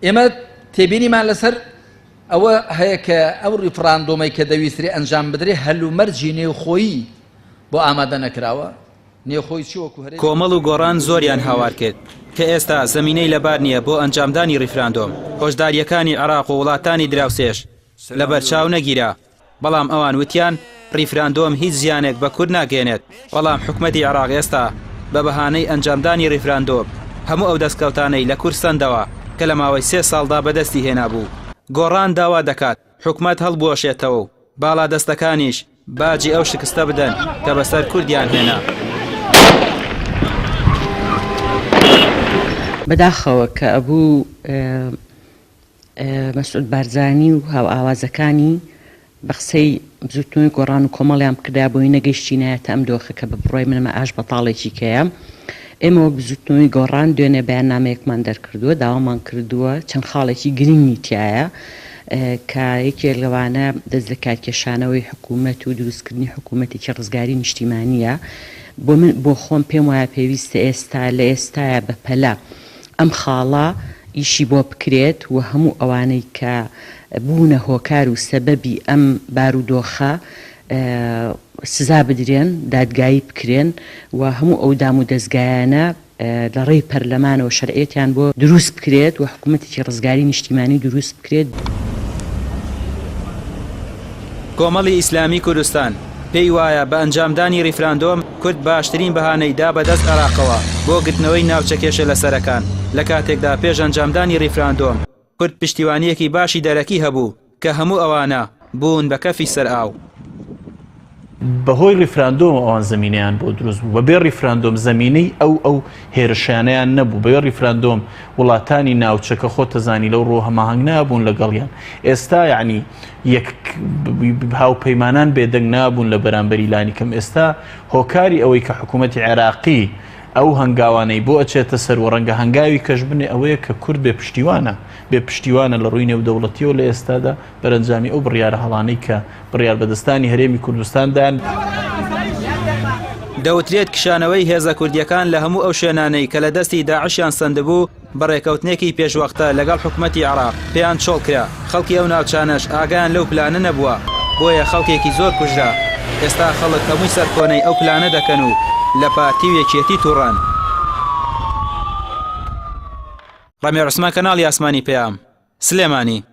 ئێمە تێبینیمان لەسەر ئەوە هەیە کە ئەو ریفراندۆمەی کە دەویستری ئەنجام بدرێ هەلومەرجی نێوخۆیی بۆ ئامادە نەکراوە. نێوخۆی چی وەکو هەرێ کۆمەڵ و گۆڕان زۆریان هاوار کرد کە ئێستا زەمینەی لەبار نییە بۆ ئەنجامدانی ریفراندۆم. هۆشداریەکانی عێراق و وڵاتانی دراوسێش لەبەرچاو نەگیرا، بەڵام ئەوان وتیان ریفراندۆم هیچ زیانێک بە کورد ناگەێنێت. بەڵام حکومەتی عێراق ئێستا بە بەهانەی ئەنجامدانی ریفراندۆم هەموو ئەو دەستکەوتانەی لە کورد سەندەوە کە لە ماوەی 3 ساڵدا بەدەستی هێنا بوو. گۆڕان داوا دەکات حکومەت هەڵبوەشێتەوە و باڵا دەستەکانیش باجی ئەو شکستە بدەن کە بەسەر کوردیان هێنا. بەداخەوە کە ئەبوو مەسعود بارزانی و هاو ئاوازەکانی بە قسەی بزوتنەوەی گۆڕان و کۆمەڵیان بکردا بۆی نەگەیشتینایەتە ئەم دۆخە کە بە بڕۆی منەمە ئاش بەتاڵێکی کەیە. ئێمە وەک بزوتنەوەی گۆڕان دوێنێ بەیاننامەیەکمان دەرکردووە، داوامان کردووە چەند خاڵێکی گرنگی تایە کە یەکێک لەوانە دەست لە کارکێشانەوەی حکوومەت و دروستکردنی حکوومەتێکی ڕزگاری نیشتیمانیە. بۆ خۆم پێم وایە پێویستە ئێستا لە ئێستایە بە پەلە ئەم خاڵە ئیشی بۆ بکرێت و هەموو ئەوانەی کە بوونە هۆکار و سەبەبی ئەم بارودۆخە سزا بدرێن، دادگایی بکرێن و هەموو ئەو دام و دەستگایانە لە ڕێی پەرلەمانەوە شەرعێتیان بۆ دروست بکرێت و حکوومەتێکی ڕزگاری نیشتیمانی دروست بکرێت. کۆمەڵی ئیسلامی کوردستان پێی وایە بە ئەنجامدانی ریفراندۆم کورد باشترین بەهانەی دا بەدەست عێراقەوە بۆ گرتنەوەی ناوچەکێشە لەسەرەکان. لە کاتێکدا پێش ئەنجامدانی ریفراندۆم کورد پشتیوانیەکی باشی دەرەکی هەبوو کە هەموو ئەوانە بوون بە کەفی سەر ئاو. بەهۆی ریفراندۆم ئەوان زمینیان بۆ دروست بوو. بەبێ ریفراندۆم زمینەی ئەو هێرشانیان نەبوو. بەبێ ریفراندۆم وڵاتانی ناوچەکە خۆتەزانی لەو ڕۆ هەماهنگ نابوون لەگەڵیان. ئێستا یعنی هاوپەیمانان بێدەنگ نابوون لە بەرامبەری لانی کەم. ئێستا هۆکاری ئەوەی کە حکوومەتی عێراقی ئەو هەنگاوانەی بۆ ئەچێتە سەر و ڕەنگە هەنگاوی کەش بنێ ئەوەیە کە کورد بێ پشتیوانە لە ڕووی نێودەوڵەتیەوە لە ئێستادا بەرەنجامی ئەو بڕیارە هەڵانەی کە بڕیار بەدەستانی هەرێمی کوردستاندان. دەوترێت کشانەوەی هێزە کوردیەکان لە هەموو ئەو شوێنانەی کە لە دەستی داعشیان سەندبوو بەڕێکەوتنێکی پێشوەختە لەگەڵ حکوومەتی عێراق پێیان چۆڵ کرا. خەڵکی ئەو ناوچانەش ئاگایان لەو پلانە نەبووە، بۆیە خەڵکێکی زۆر کوژرا. ئێستا خەڵک هەمووی سەرکۆنەی ئەو پلانە دەکەن و لە پارتی و یەکێتی تووڕان. ڕەمێ عوسمان، کەناڵی ئاسمانی پێام، سلێمانی.